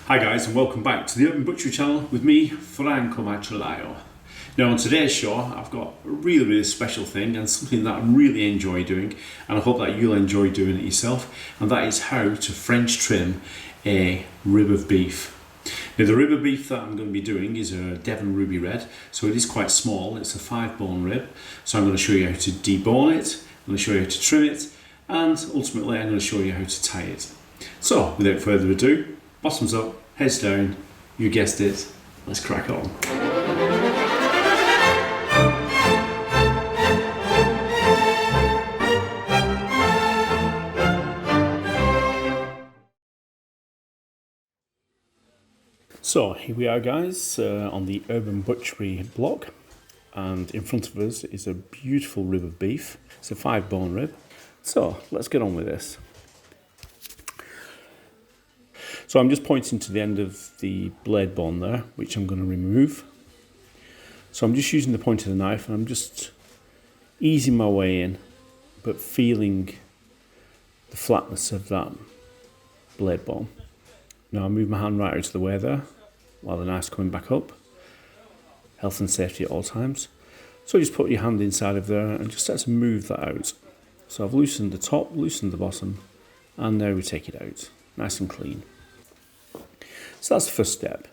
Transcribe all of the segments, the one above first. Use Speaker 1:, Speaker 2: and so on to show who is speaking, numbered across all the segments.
Speaker 1: Hi guys, and welcome back to the Urban Butchery Channel with me, Franco Macellaio. Now on today's show I've got a really special thing and something that I really enjoy doing, and I hope that you'll enjoy doing it yourself, and that is how to French trim a rib of beef. Now the rib of beef that I'm going to be doing is a Devon Ruby Red, so it is quite small. It's a 5-bone rib, so I'm going to show you how to debone it, I'm going to show you how to trim it, and ultimately I'm going to show you how to tie it. So without further ado, bottoms up, heads down, you guessed it, let's crack on. So here we are guys, on the Urban Butchery blog, and in front of us is a beautiful rib of beef. It's a 5-bone rib. So let's get on with this. So I'm just pointing to the end of the blade bone there, which I'm going to remove. So I'm just using the point of the knife and I'm just easing my way in, but feeling the flatness of that blade bone. Now I move my hand right out of the way there, while the knife's coming back up. Health and safety at all times. So just put your hand inside of there and just start to move that out. So I've loosened the top, loosened the bottom, and now we take it out, nice and clean. So that's the first step.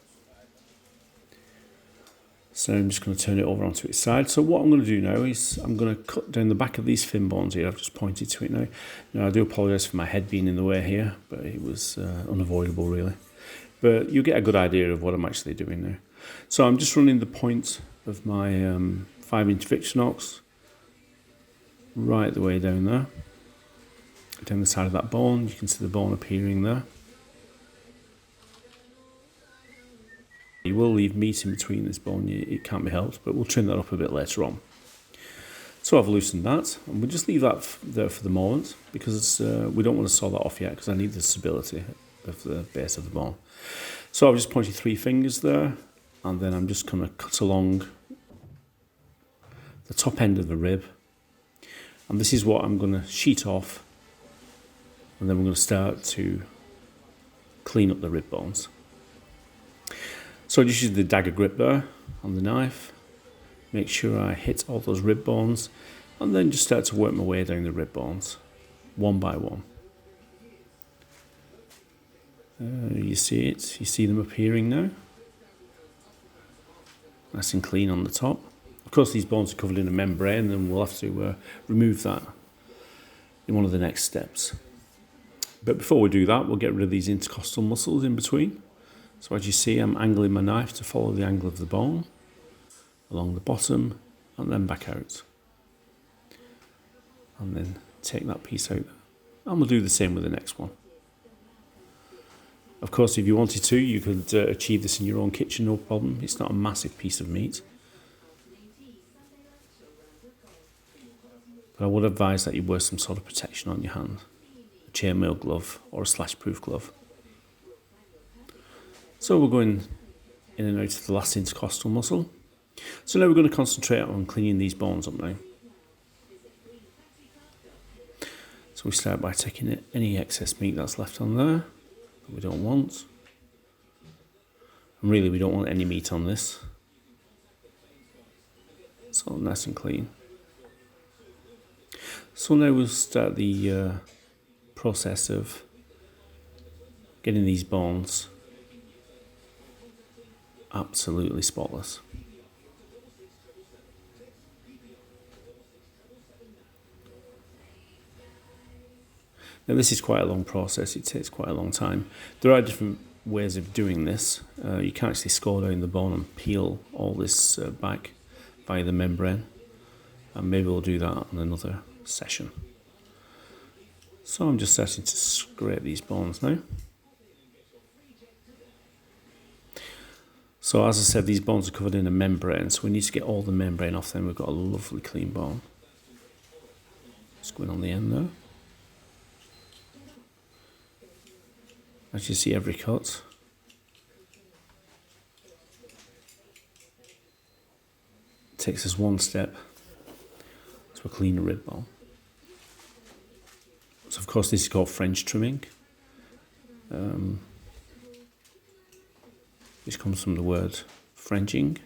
Speaker 1: So I'm just going to turn it over onto its side. So what I'm going to do now is I'm going to cut down the back of these fin bones here. I've just pointed to it now. Now I do apologise for my head being in the way here, but it was unavoidable really. But you'll get a good idea of what I'm actually doing now. So I'm just running the point of my 5-inch Victorinox right the way down there. Down the side of that bone, you can see the bone appearing there. You will leave meat in between this bone, it can't be helped, but we'll trim that up a bit later on. So I've loosened that, and we'll just leave that there for the moment, because we don't want to saw that off yet, because I need the stability of the base of the bone. So I've just pointed 3 fingers there, and then I'm just going to cut along the top end of the rib, and this is what I'm going to sheet off, and then we're going to start to clean up the rib bones. So I just use the dagger grip there on the knife, make sure I hit all those rib bones, and then just start to work my way down the rib bones, one by one. You see it, you see them appearing now. Nice and clean on the top. Of course these bones are covered in a membrane, and we'll have to remove that in one of the next steps. But before we do that, we'll get rid of these intercostal muscles in between. So as you see, I'm angling my knife to follow the angle of the bone along the bottom and then back out. And then take that piece out. And we'll do the same with the next one. Of course, if you wanted to, you could achieve this in your own kitchen, no problem. It's not a massive piece of meat. But I would advise that you wear some sort of protection on your hand. A chainmail glove or a slash-proof glove. So we're going in and out of the last intercostal muscle. So now we're going to concentrate on cleaning these bones up now. So we start by taking any excess meat that's left on there that we don't want. And really we don't want any meat on this. It's all nice and clean. So now we'll start the process of getting these bones absolutely spotless. Now this is quite a long process, it takes quite a long time. There are different ways of doing this. You can actually score down the bone and peel all this back via the membrane, and maybe we'll do that on another session. So I'm just starting to scrape these bones now. So as I said, these bones are covered in a membrane, so we need to get all the membrane off them. We've got a lovely clean bone. Just going on the end there. As you see, every cut takes us one step to a cleaner rib bone. So of course this is called French trimming. which comes from the word Frenching.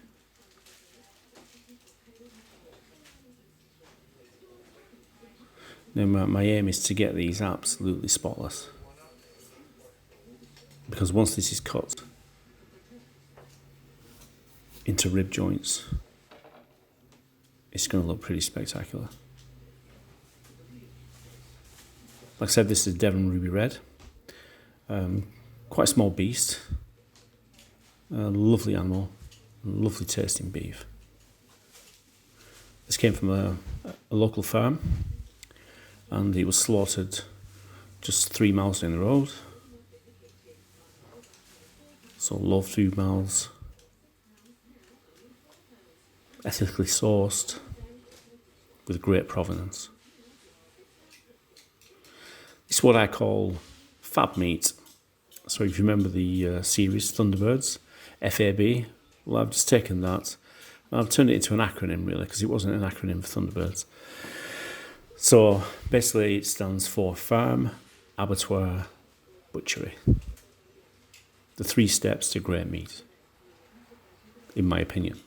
Speaker 1: Now my aim is to get these absolutely spotless, because once this is cut into rib joints, it's going to look pretty spectacular. Like I said, this is Devon Ruby Red. Quite a small beast. Lovely animal. Lovely tasting beef. This came from a local farm, and it was slaughtered just 3 miles down the road. So low food miles. Ethically sourced with great provenance. It's what I call fab meat. So if you remember the series Thunderbirds, FAB, well, I've just taken that and I've turned it into an acronym, really, because it wasn't an acronym for Thunderbirds. So basically it stands for Farm, Abattoir, Butchery. The 3 steps to great meat, in my opinion.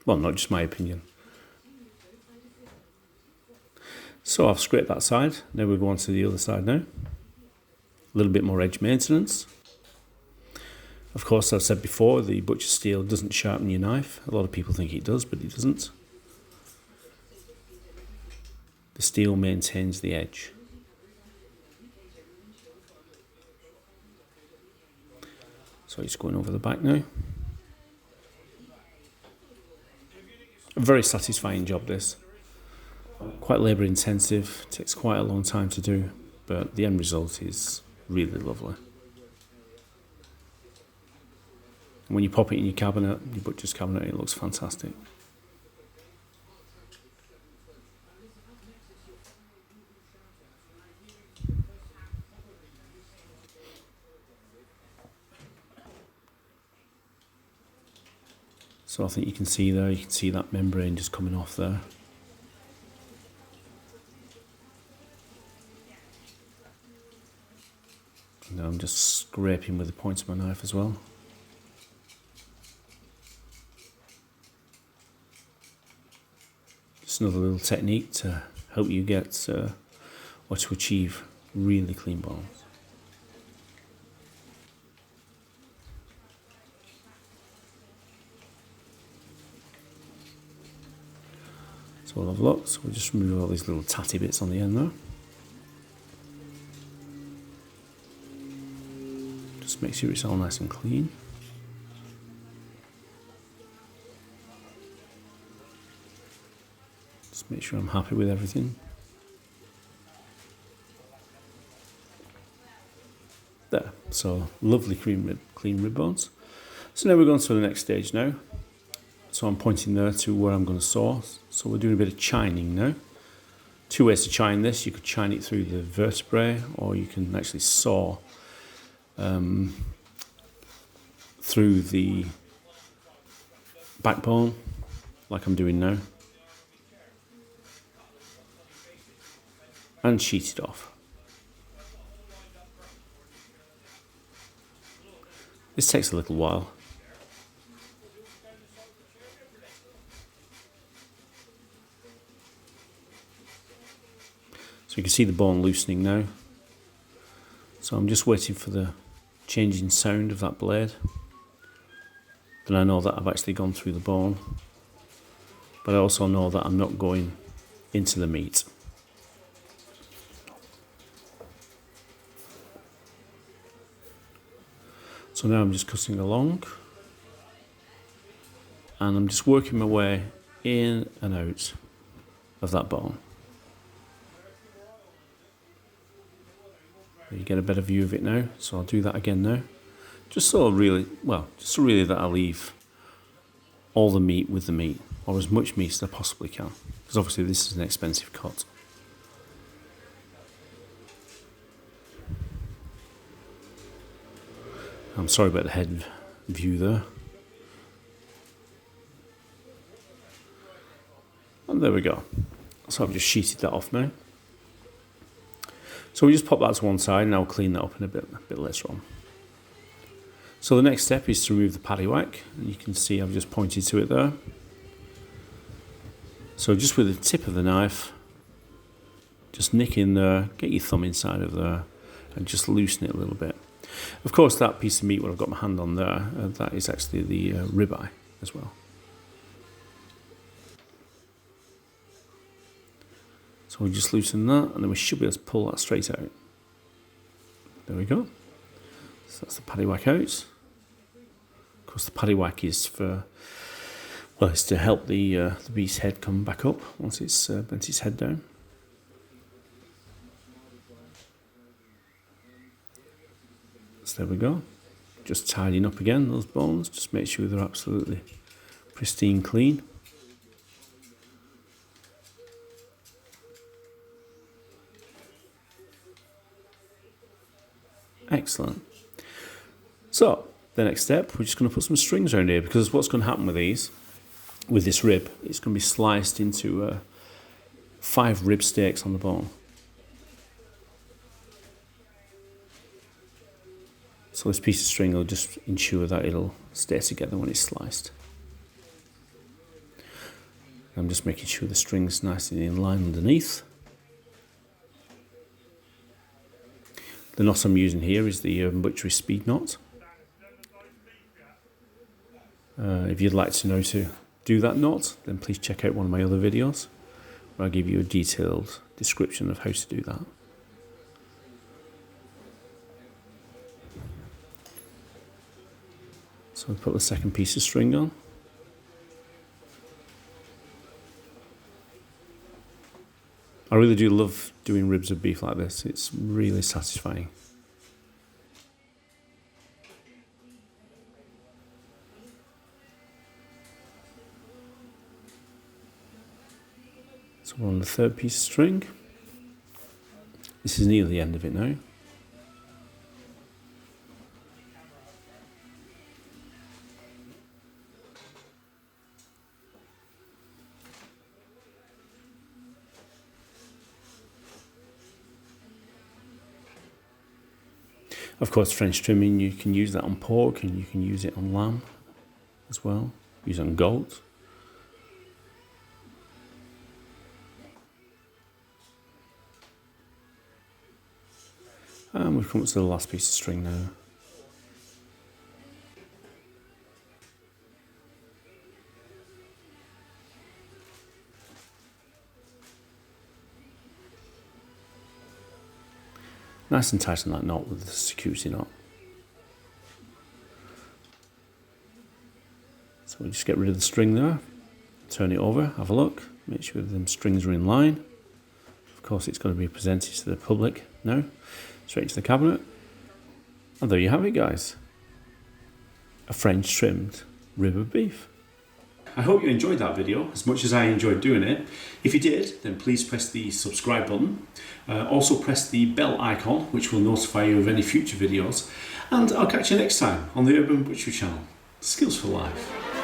Speaker 1: Well, not just my opinion. So I've scraped that side. Now we'll go on to the other side now. A little bit more edge maintenance. Of course, I've said before, the butcher steel doesn't sharpen your knife. A lot of people think it does, but it doesn't. The steel maintains the edge. So it's going over the back now. A very satisfying job, this. Quite labour intensive, takes quite a long time to do, but the end result is really lovely. And when you pop it in your cabinet, your butcher's cabinet, it looks fantastic. So I think you can see there, you can see that membrane just coming off there. And I'm just scraping with the point of my knife as well. Just another little technique to help you get or to achieve really clean bones. So we'll have a look. So we'll just remove all these little tatty bits on the end there. Just make sure it's all nice and clean. Just make sure I'm happy with everything. There, so lovely clean rib bones. So now we're going to the next stage now. So I'm pointing there to where I'm going to saw. So we're doing a bit of chining now. 2 ways to chine this. You could chine it through the vertebrae, or you can actually saw through the backbone, like I'm doing now, and sheet it off. This takes a little while. So you can see the bone loosening now. So I'm just waiting for the changing sound of that blade. Then I know that I've actually gone through the bone. But I also know that I'm not going into the meat. So now I'm just cutting along. And I'm just working my way in and out of that bone. You get a better view of it now, so I'll do that again now. Just so really that I leave all the meat with the meat, or as much meat as I possibly can, because obviously this is an expensive cut. I'm sorry about the head view there. And there we go. So I've just sheeted that off now. So we just pop that to one side, and I'll clean that up in a bit later on. So the next step is to remove the paddywhack. You can see I've just pointed to it there. So just with the tip of the knife, just nick in there, get your thumb inside of there, and just loosen it a little bit. Of course, that piece of meat, what I've got my hand on there, that is actually the ribeye as well. So we just loosen that, and then we should be able to pull that straight out. There we go. So that's the paddywhack out. Of course, the paddywhack is for, well, it's to help the beast's head come back up once it's bent its head down. So there we go. Just tidying up again those bones. Just make sure they're absolutely pristine clean. Excellent. So the next step, we're just going to put some strings around here, because what's going to happen with these, with this rib, it's going to be sliced into 5 rib steaks on the bone. So this piece of string will just ensure that it'll stay together when it's sliced. I'm just making sure the string's nice and in line underneath. The knot I'm using here is the Urban Butchery speed knot. If you'd like to know to do that knot, then please check out one of my other videos where I'll give you a detailed description of how to do that. So we put the second piece of string on. I really do love doing ribs of beef like this. It's really satisfying. So we're on the third piece of string. This is near the end of it now. Of course, French trimming, you can use that on pork, and you can use it on lamb as well. Use it on goat. And we've come up to the last piece of string now. Nice and tight on that knot with the security knot. So we'll just get rid of the string there, turn it over, have a look, make sure the strings are in line. Of course, it's got to be presented to the public now, straight into the cabinet. And there you have it, guys. A French trimmed rib of beef. I hope you enjoyed that video as much as I enjoyed doing it. If you did, then please press the subscribe button. Also press the bell icon, which will notify you of any future videos. And I'll catch you next time on the Urban Butchery Channel. Skills for life.